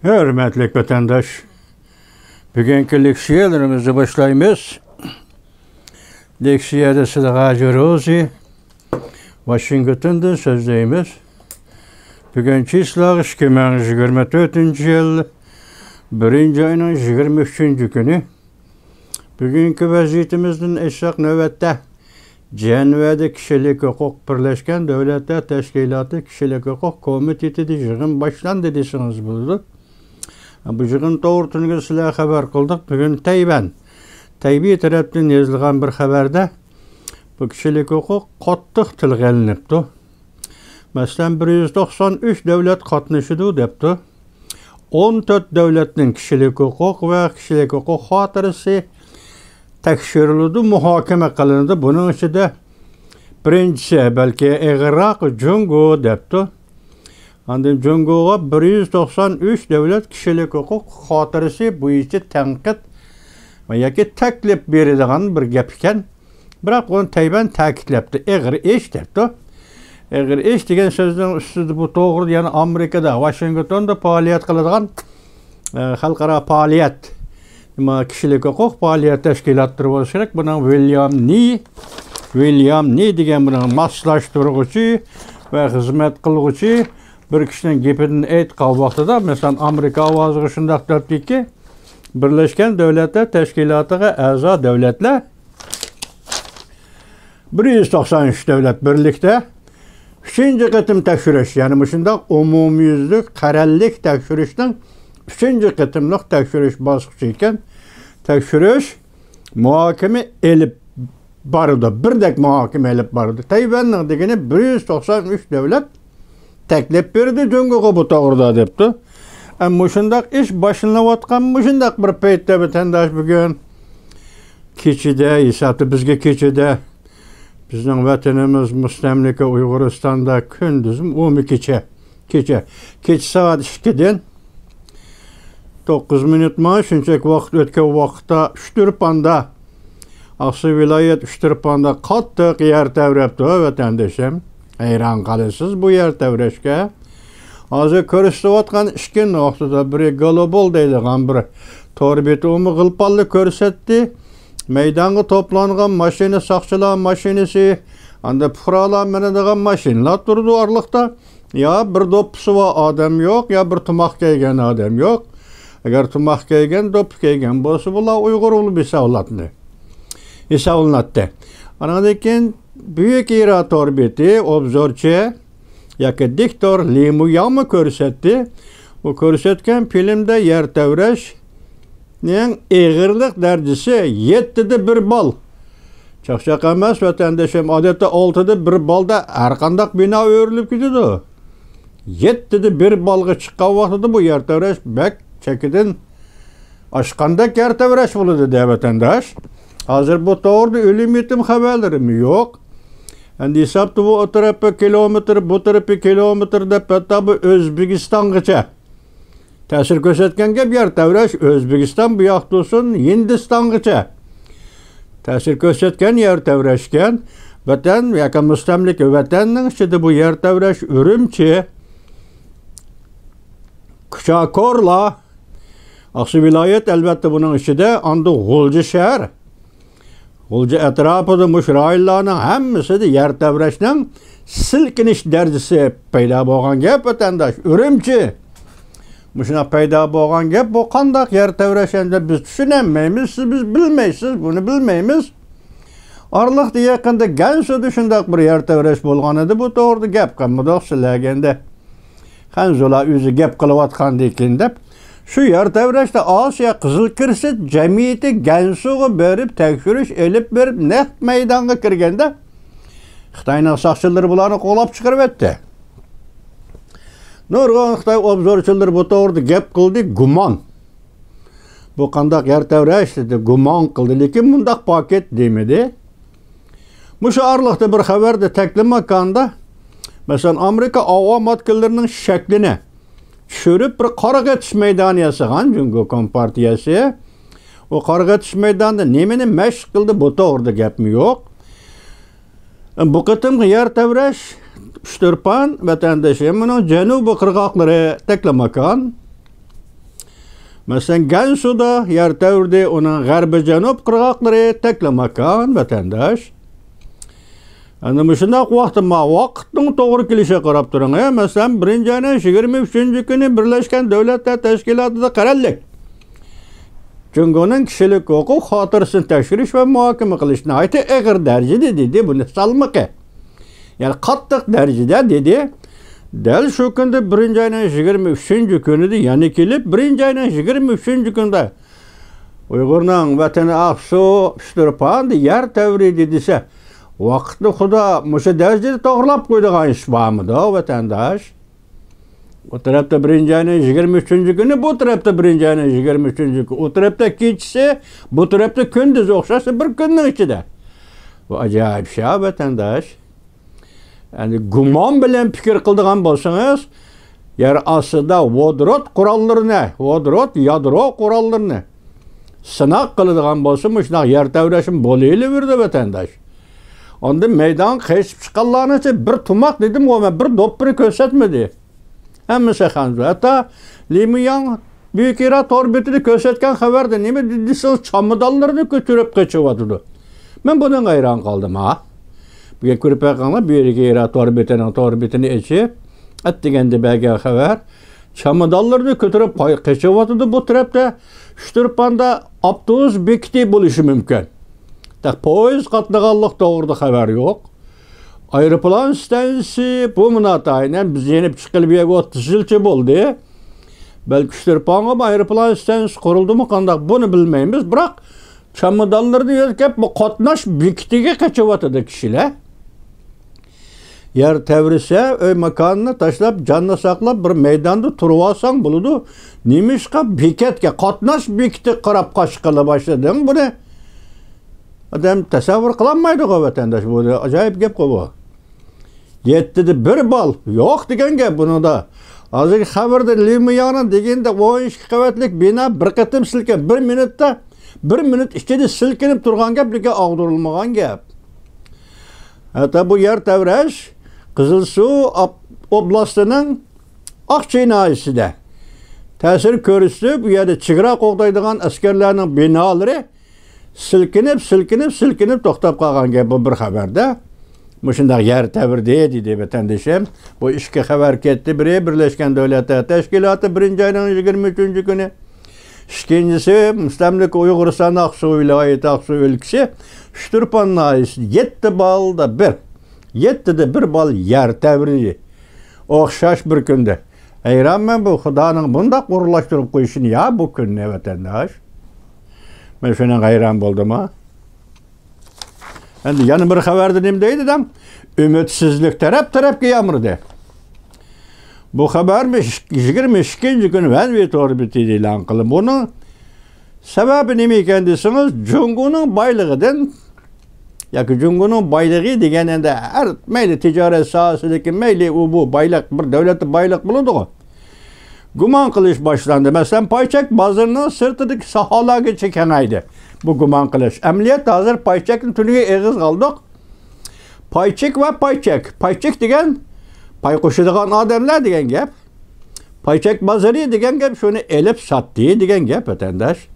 Hürmetlik vatandaş, bugünkü leksiyalarımızı başlayımız. Leksiyada Sıdaqacı Rozi, Washington'dan sözleyimiz. Bugün çislaq 2024 yıl 1. ayının 23. günü. Bugünkü vaziyetimizden eşaq növbette Cenevada Kişilik Hukuk Birleşken Devletler Teşkilatı Kişilik Hukuk Komiteti yığın başlandı desiniz buldu. Bu yığın doğrultusunda sizlerge haber kıldık. Bugün Taybi tarafından yazılgan bir haberde bu kişilik hukuk qattiq tilga ilinibdi. Mesela 193 devlet qatnaşıdı depti. 14 devletin kişilik hukuk ve kişilik hukuk hatırısı tekshirildi, muhokeme kılındı. Bunun içinde birincisi belki Irak, Jungo depti. Andım Jungo'ga 193 devlet kişilik hukuk hatırısı bu işi tenkit ve yaki teklif beradigan bir gap ekan. Biroq onu Tayban ta'kidlabdi. Ig'ir ish debdi. Ig'ir ish degan so'zning ustida bu to'g'ri, ya'ni Amerikada, Washingtonda faoliyat qiladigan xalqaro faoliyat, nima kishilik huquq faoliyat tashkilotlari bo'lishi kerak. Buning William Nee degan buning maslashtiruvchi va xizmat qiluvchi bir kishining gapidan aytgan vaqtida, masalan, Amerika ovoziga shunday debdiki, Birleşken Devletler Teşkilatı'na a'zo devletler 193 devlet birlikte 3. kıtım tekşürüş, yani bu şunda umumiyüzlük karellik tekşürüşten 3. kıtımlık tekşürüş baskısı iken tekşürüş muhakeme elip barıdı. Birdek muhakeme elip barıdı. Tayvan'ın degini 193 devlet teklif berdi, Jungo'ga bu toğırda depti. Ama şundak iş başlanıvatkan şundak bir peytte vatandaş bugün keçide, hesapta bizge keçide, bizning vatanimiz Müstemlike Uyg'uristonda kunduzim 12 kecha soat 2dan 9 minut ma shunchaki vaqt o'tgan vaqtda Uchturpanda, Aqsi viloyat Uchturpanda qattiq yer tevrabdi vatandoshim. Hayron qalasiz bu yer tevrashga. Hozir ko'rsatayotgan ishkin vaqtida bir global deydigan bir torbeti umi g'ilpalli ko'rsatdi. Meydanga toplangan mashina, saqchilar mashinasi, anda fuqarolar minadigan mashinalar turdi orliqda. Ya bir do'ppisi va odam yo'q, ya bir tumoq kiygan odam yo'q. Agar tumoq kiygan, do'ppi kiygan bo'lsa, bular Uyg'ur bo'lib hisoblanadi. Anadan keyin buyuk ira torbeti, obzorchi yoki diktor Limu Yama ko'rsatdi. Bu ko'rsatgan filmda yer tavrash ig'irlik darajasi 7'de 1 bal. Çaqchaq emas vatandoshim, odatda 6'da 1 balda har qanday bino o'rilib ketadi. 7'de 1 balga chiqqan vaqtida bu yer tavrash bak chekidan oshqandak yer tavrash bo'ladi deb vatandosh. Hozir bu to'g'rida o'lim yetim xabarlarim yo'q. Endi hisobda bu tarafı kilometr, bu tarafı kilometr deb bu O'zbekistongacha ta'sir ko'rsatgan gap yer tavrash. O'zbekiston bu yoqda olsun, Hindistongacha ta'sir ko'rsatgan yer tavrashgan vatan yoki mustamlika vatanning ichida bu yer tavrash Urumchi, Kuchakorla, Aqsi viloyat albatta buning ichida, anda G'ulji shahar, G'ulji atrofida mush rayonlarning hammasida yer tavrashning silkinish darajasi paydo bo'lgan gap vatandosh. Urumchi Muşuna payda bo'lgan gap, bu qandaq yer tavraşanda biz tushunmaymiz, biz bilmaysiz, bunu bilmaymiz. Orliqda yaqinda Gansuda shundaq bir yer tavrash bo'lgan edi, bu to'g'ri gap qilmoqda sizlarga. Hanzola o'zi gap qilayotganda ekan deb, shu yer tavrashda Osiyo Qizil Kirsit jamiyati Gansuga berib tekshirish elib berib naq maydonga kirganda Xitoyning soqchilari bularni qo'lab chiqarib etdi. Nurg'on Xitoy obzorchilar bu to'g'rida gap qildi, gumon. Bu qandaq yer tavrash dedi, gumon qildi, lekin bundaq paket demedi. Mushu orliqda bir xabarda taklifmakanda, masalan, Amerika avom matkallarining shaklini tushirib bir qarag'atish maydoni yasagan Jungo kompartiyasi. O qarag'atish maydonida nimani mashq qildi, bu to'g'rida gapmi yo'q. Bu qitimgi yer tavrash Uchturpan vatandoshi, buni janubiy qirg'oqlari taklamakan. Mesela Gansu'da yer tevrde onun garbi canub kırgakları teklemakan vatandaş. Yani müşündaq vaqtın doğru kilişe qarab turun. Mesela birinci ayının 23. günü Birleşken Devletler Teşkilatı'da qarallik. Cungo'nun kişilik hukuk hatırısını tekşiriş ve muhakeme kılışına ait eğer derecede dedi bunu salmıqı. Yani qattiq derecede dedi. Del şu günde birinci ayının 23. günü de yani kelip birinci ayının 23. günde Uygur'un vatanı Aksu Şturpan yer tevri dediyse vaqtni Xudo musha derecede to'g'rilab qo'ydigan ish bormidi vatandaş? O tarafta birinci ayının 23. günü, bu tarafta birinci ayının 23. günü. O tarafta kechisi, bu tarafta gündüz o'xshasa bir kunning ichida. Bu acayip şey vatandaş. Yani gumon bilan fikr qiladigan bo'lsangiz, yer ostida vodorod qurollarini, vodorod yadro qurollarini sinaq qiladigan bo'lsa, shunday yer tavrashim bo'layverdi vatandaş. Onda meydan kesip çıkanlarını bir tumak dedim ama bir dopları kösetmedi. Hemmisi hanzı. Hatta Limiyan büyük ira torbetini kösetken haberde ne mi dediyseniz çamıdallarını götürüp kaçıvadıdı. Ben bunun hayran kaldım ha. Bir kürpekanla bir iki ira torbetini içi ettiğinde belki haber çamıdallarını götürüp kaçıvadıdı bu tarafta Şturpan'da Abduz Bekti buluşu mümkün. Poyuz qatnağanlıq doğurdu haber yok. Aeroplan stansi bu münatayla biz yenip çıkılıp yeg 30 yılçı oldu. Belki Şturpan'a aeroplan stansi kuruldu mu kandak bunu bilmeyimiz. Bırak çamıdallarını yedikep bu qatnaş biktige kaçıvatıdı kişiler. Yer tevrise öy makanını taşlap canına saklap bir meydanda turvasan buludu. Nimişka biketke qatnaş bikti qırap kaşkılı başladın bu ne? Adam tasavvur kılamaydı o vatandaş bu. Acayip gep bu. Yettidi bir bal. Yok degen gep bunu da. Azıcık haberde Limiyan'ın degende 12 qavatlik bina bir qatım silken bir minut içinde silkinip turgan gep lige ağdırılmagan gep. Hatta bu yer tevreş Kızılsu oblastının Akçay nahisinde tesir körüstü bu yerde çıgıra qoğdaydıgan askerlerinin binaları silkinip to'xtab qolgan gap bu bir xabarda. Mushundaq yer tavirdi dedi vatandaşım. Bu ishga xabar ketdi. Biri Birleşken Devletler Teşkilatı 1. ayının 23. günü. İkincisi Müstemlik Uyg'uriston Aksu viloyati Aksu o'lkasi Şturpan nahisida 7 balda 1. 7'de 1 bal yer tavirdi. O'xshash bir kunda. Hayronman bu Xudoning bundaq uğurlashtirib qo'yishini ya bu kunni vatandaş. Ben şuna hayran oldum ha. Endi yana bir xabarda nima deydi adam? Ümitsizlik taraf yağmurdu. Bu xabar 22. günü Vanvet orbiti e'lon qildi. Bunun sebebi nima ekan deseniz, Jungo'nun baylig'idan yoki Jungo'nun baylig'i degan endi har mayli tijorat sohasidagi mayli u bu baylik bir davlatda baylik bo'ladi-ku. Guman qilish boshlandi. Masalan, Paychak bozorining sirtidagi saholarga kengaydi. Bu guman qilish. Amaliyot hozir Paychakning tuniga eg'iz qoldik. Paychak va Paychak. Paychak degan pay qo'shadigan odamlar degan gap. Paychak bozori degan gap shuni elib sotdi degan gap vatandash.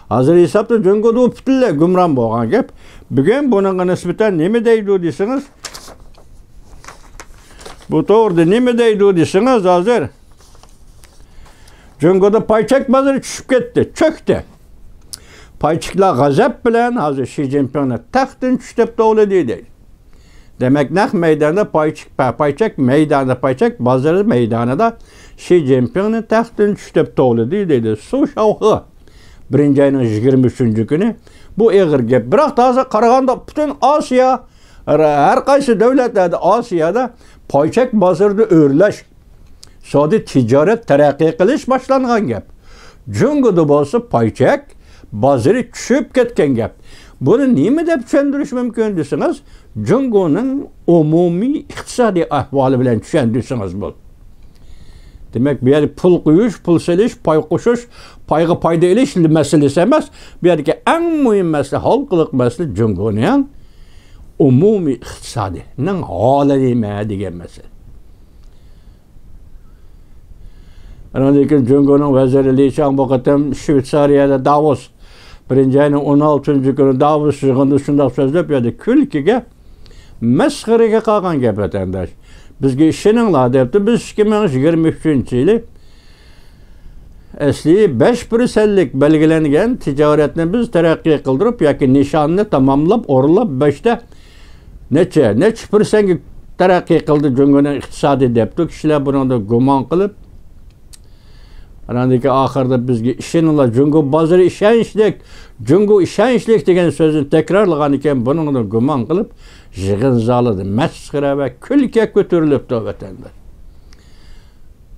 Hozir hisobda Jungo'da butunlay gumron bo'lgan gap. Bugun bunga nisbatan nima deydi desangiz? Bu to'g'rida nima deydi desangiz hozir Jungo'da Paychak bozori tushib ketdi, cho'kdi. Paychaklar g'azab bilan hozir Xi Jinpingni taxtdan tush deb to'g'ladi deydi. Demek naq meydanda Paychak meydanda Paychak bozori meydonida Xi Jinpingni taxtdan tush deb to'g'ladi deydi. Suv shavhi 1. ayının 23. günü bu eg'ir gap. Biroq hozir qaraganda butun Osiyo, har qaysi davlatlarda Osiyoda Paychak bozorida o'rlash sodi tijorat taraqqiy qilish boshlangan gap. Jungo'da bo'lsa Paychak bozori tushib ketgan gap. Buni nima deb tushuntirish mumkin desangiz, Jungo'ning umumiy iqtisodiy ahvoli bilan tushuntirsangiz bu. Demek bir yer pul qo'yish, pul selish, pay qo'shish, payga payda elish masalasi emas. Bu yerdagi eng muhim masala, xalqlik masala Jungo'ning umumiy iqtisodining holi nima degan masala. Ondan keyin Jungo'nun veziri Li Qiang bu qatam Shveysariyada Davos 1-ayning 16-kuni Davos yig'inida shunday so'zlab berdi. Kulkiga, masxaraga qolgan gap vatandosh. Bizga ishoninglar debdi. Biz 2023-yili asli 5%lik belgilangan tijoratni biz taraqqiy qildirib yoki nishonni tamomlab, o'rlab 5ta necha %ga taraqqiy qildi Jungo'ning iqtisodiy debdi. Kishilar buni gumon qilib, anandaki oxirida bizga ishoninglar, Jungo bozori ishonchlik, Jungo ishonchlik degan so'zni takrorlagan ekan, buni gumon qilib, yig'in zalida masxara va kulga ko'tarilibdi vatandosh.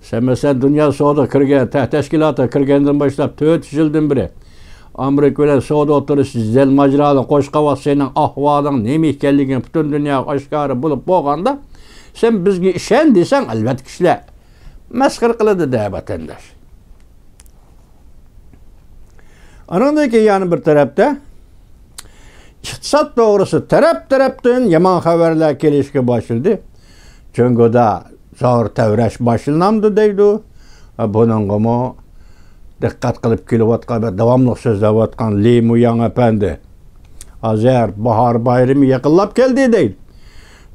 Sen mesela Dünya Savdo Tashkiloti kirgandan boshlab 4 yildan beri Amerika bilan savdo o'tirishi, zil majroni, qo'shqovoq sening ahvoling nima ekanligini butun dunyoga oshkora bo'lib bo'lganda, sen bizga ishon desang, albatta kishilar masxara qiladi da vatandosh. Anandan keyin yana bir tarafda iqtisod to'g'risi taraf-tarafdan yomon xabarlar kelishga boshladi. Jungoda zor tavrash boshlanadi deydi. Buningga diqqat qilib kelayotgan va davomli so'zlayotgan Li Muyang apandi hozir bahor bayrami yaqinlab keldi deydi.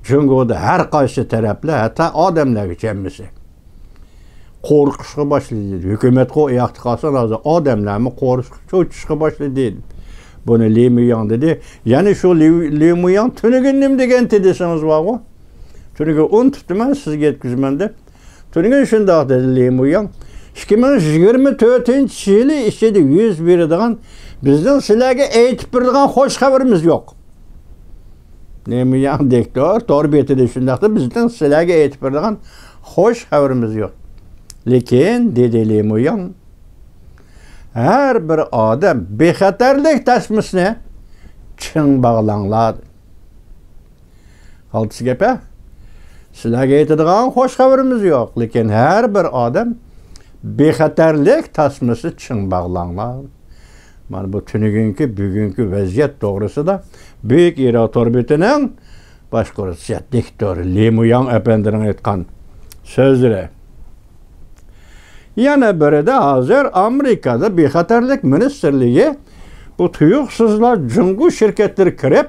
Jungoda har qaysi taraflar, hatto odamlarga hammasi qo'rqishga boshladi. Hukumat oyoqda qolsa, hozir odamlarni qo'rqishga boshladi. Buni Li Muyang dedi. Ya'ni shu Li Muyang tunigun nim degan desangiz bormi? Tunigun unutibman sizga yetkazman deb. Tunigun shundoq dedi Li Muyang. 2024-yili ichida yuz beradigan bizning sizlarga aytib beradigan xo'sh xabarimiz yo'q. Li Muyang doktor to'rbetida shundoqda bizning sizlarga aytib beradigan xo'sh xabarimiz yo'q. Lekin dedi Li Muyang, her bir odam bexatarlik tashmisini ching bog'langlar. Oltisi gap-a? Sizlarga aytadigan xo'sh xabarimiz yo'q, lekin har bir odam bexatarlik tasmasi ching bog'langlar. Mana bu bugungi vaziyat to'g'risida Buyuk Iroq to'rbetining boshqaruvchisi doktor Li Muyang apandining aytgan so'zlari. Yana birida hozir Amerikada bexatarlik ministerligi bu tuyuqsizlar Jungo shirkatlari kirib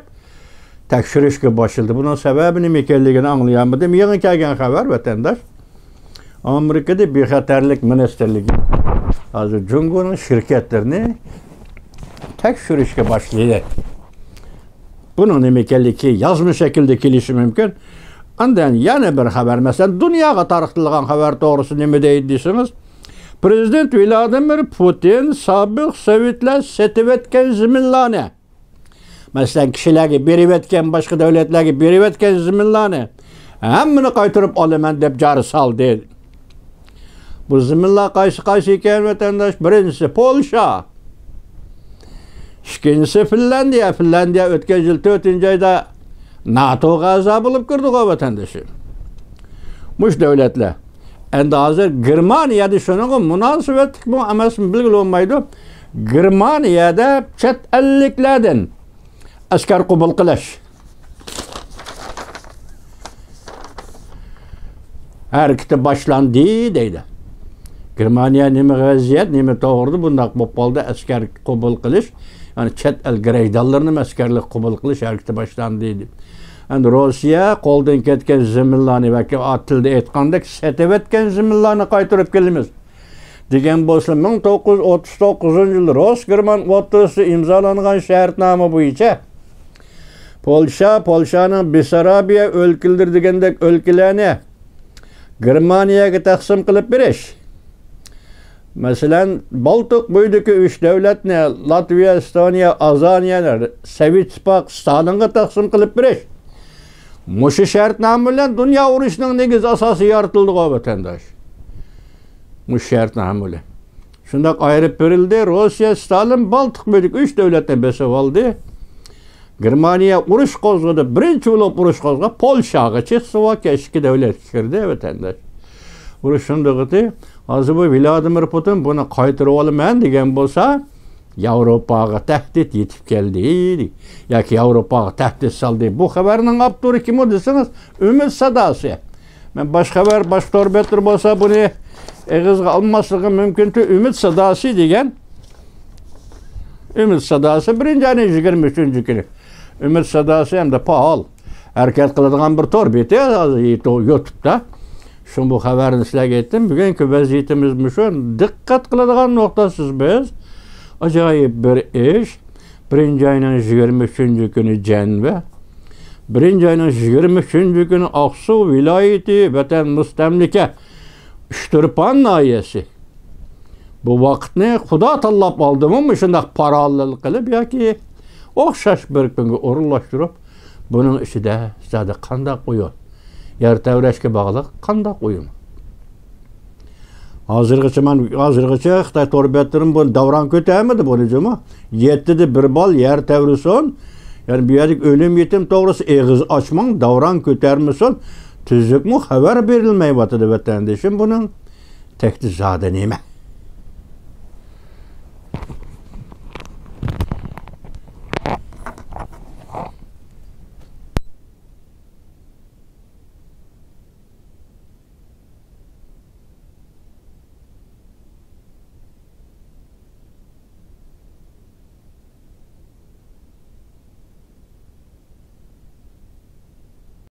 tekshirishga boshladi. Bunun sababi nima ekanligini anglayolmadim. Yig'in kelgan xabar vatandosh. Amerikada bexatarlik ministerligi hozir Jungoning shirkatlarini tekshirishga boshlaydi. Bunun nima ekanligi yozma shaklda kelishi mumkin. Andan yana bir xabar, masalan, dunyoga tarqatilgan xabar to'g'risida nima deydi desangiz, Prezident Vladimir Putin sobiq Sovetlar setib etgan zaminlarni, masalan, kishilarga berib etgan, boshqa davlatlarga berib etgan zaminlarni hammani qaytarib olaman deb jari soldi. Bu zaminlar qaysi ekan vatandosh? Birinchisi Polsha, ikkinchisi Finlandiya. Finlandiya o'tgan yil 4-oyda NATO'ga a'zo bo'lib kirdi vatandosh. Mush davlatlar. Endi hozir Germaniyada shunaqa munosabatlik bu emasmi bilgilolmaydi. Germaniyada chet elliklardan askar qabul qilish harakati boshlandi deydi. Germaniya nima vaziyat, nima to'g'ri bundoq bo'lib qoldi, askar qabul qilish, ya'ni chet el grajdanlarini askarlik qabul qilish harakati boshlandi deydi. Endi Rossiya qo'ldan ketgan zaminlarni va tilda aytganda setib etgan zaminlarni qaytarib kelamiz degan bo'lsa, 1939-yilda Rus-German o'rtasida imzolangan shartnoma bo'yicha Polshaning Bessarabiya o'lkalar degandek o'lkalarni Germaniyaga taqsim qilib berish. Masalan, Baltik bo'yidagi 3 davlatni Latviya, Estoniya, Azaniya, Sovet Ittifoqi Stalinga taqsim qilib berish. Mushu shartnoma bilan dunyo urushining negiz asosi yoritildi vatandosh. Mush shartnoma bilan. Shundoq ayirib berildi. Rossiya, Stalin, Baltik bo'yidagi 3 davlatdan besib oldi. Germaniya urush qo'zg'adi. Birinchi bo'lib urush qo'zg'ab Polshaga, Chexoslovakiya 2 davlat kirdi vatandosh. Urush shundoq edi. Hozir bu Vladimir Putin buni qaytarib olaman degan bo'lsa, Yevropaga tahdid yetib keldi. Yoki Yevropaga tahdid soldi. Bu xabarning avtori kim desangiz, Umid Sadosi. Men baş haber, baş torbettir bolsa bunu eğizge almaslığı mümküntü Ümit Sadası degen. Ümit Sadası 1. ayın 23. günü. Ümit Sadası hem de pahalı. Hareket kıladigan bir torbeti YouTube'da. Şu bu haberini sizlerge ettim. Bugünkü vaziyetimiz şu. Dikkat kıladigan noktasız biz. Acayip bir iş. 1. ayın 23. günü Cenve. 1. ayın 23. günü Aksu vilayeti vatan müstemlike Üçtürpan nahiyesi. Bu vakitni Xudo tanlap aldımı şundaq paralel qilib yoki o'xshash bir kunga o'rinlashtirib buning ichida sizlarda qanday o'yin yer tevrashga bog'liq qanday o'yin hozirgacha Xitoy torbetlerim bu davran ko'tarmadi buni juma 7'de 1 bal yer tevrisin yani bir yerlik ölüm yetim doğrusu eğiz açmang davran ko'tarmasin tuzukmu xabar berilmayapti vatandaşım bunun tekdi zade nima